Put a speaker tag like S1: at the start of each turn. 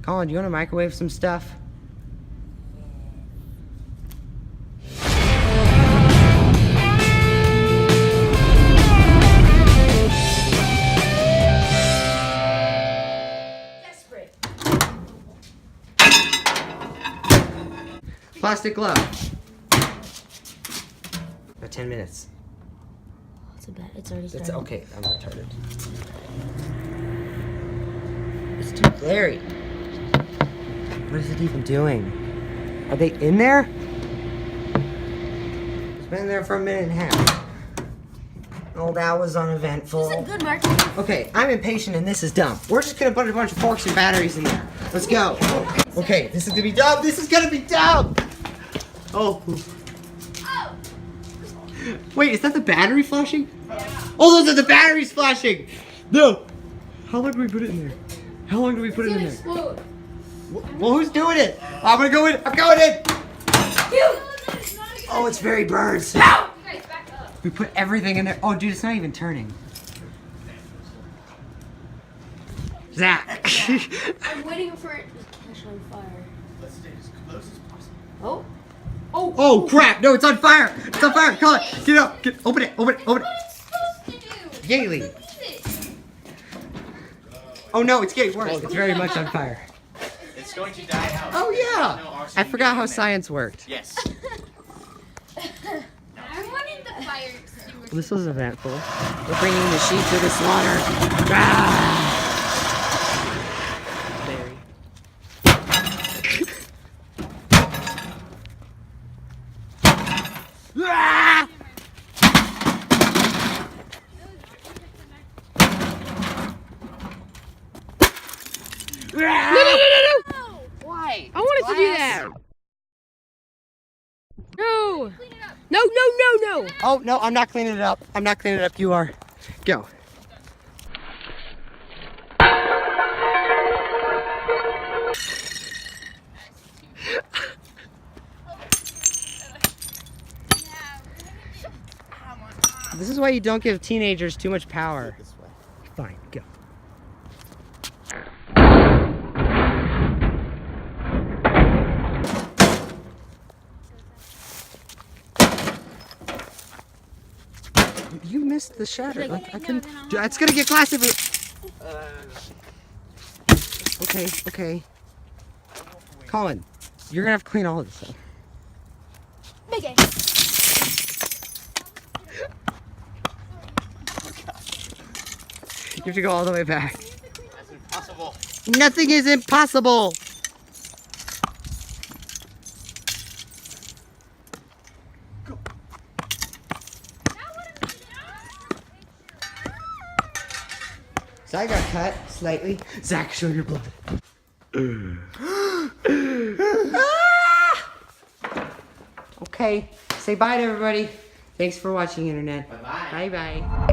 S1: Colin, do you want to microwave some stuff?
S2: Desperate.
S1: Plastic glove. About 10 minutes.
S2: It's already started.
S1: It's okay. I'm retarded. It's too glary. What is it even doing? Are they in there? It's been there for a minute and a half. Oh, that was uneventful.
S2: This is a good market.
S1: Okay, I'm impatient and this is dumb. We're just gonna put a bunch of forks and batteries in there. Let's go. Okay, this is gonna be dumb. This is gonna be dumb. Oh. Wait, is that the battery flashing? Oh, those are the batteries flashing! No! How long do we put it in there? How long do we put it in there?
S2: Explode.
S1: Well, who's doing it? I'm gonna go in! I'm going in! Oh, it's very burned. We put everything in there. Oh, dude, it's not even turning. Zach!
S2: I'm waiting for it to catch on fire.
S3: Let's stay as close as possible.
S2: Oh. Oh.
S1: Oh, crap! No, it's on fire! It's on fire! Call it! Get up! Open it! Open it! Open it!
S2: What it's supposed to do?
S1: Yaylee!
S2: What is it?
S1: Oh no, it's getting worse. It's very much on fire.
S3: It's going to die out.
S1: Oh
S3: No
S1: yeah!
S3: arson
S1: I forgot how
S3: in there.
S1: science worked.
S3: Yes.
S2: I wanted the fire extinguisher.
S1: This was eventful. We're bringing the sheep to the slaughter. Ah! Very. Ah!
S4: No!
S2: Why?
S4: I wanted to do that. No. No.
S1: Oh no, I'm not cleaning it up. I'm not cleaning it up. You are. Go. This is why you don't give teenagers too much power. Fine, go. You missed the shatter. Like, I couldn't. Dude, it's gonna get glass if it. Okay. Colin, you're gonna have to clean all of this up.
S2: Big A.
S1: You have to go all the way back.
S3: That's impossible.
S1: Nothing is impossible. Zach got cut slightly. Zach, show your blood. Okay, say bye to everybody. Thanks for watching, Internet.
S3: Bye-bye.
S1: Bye-bye.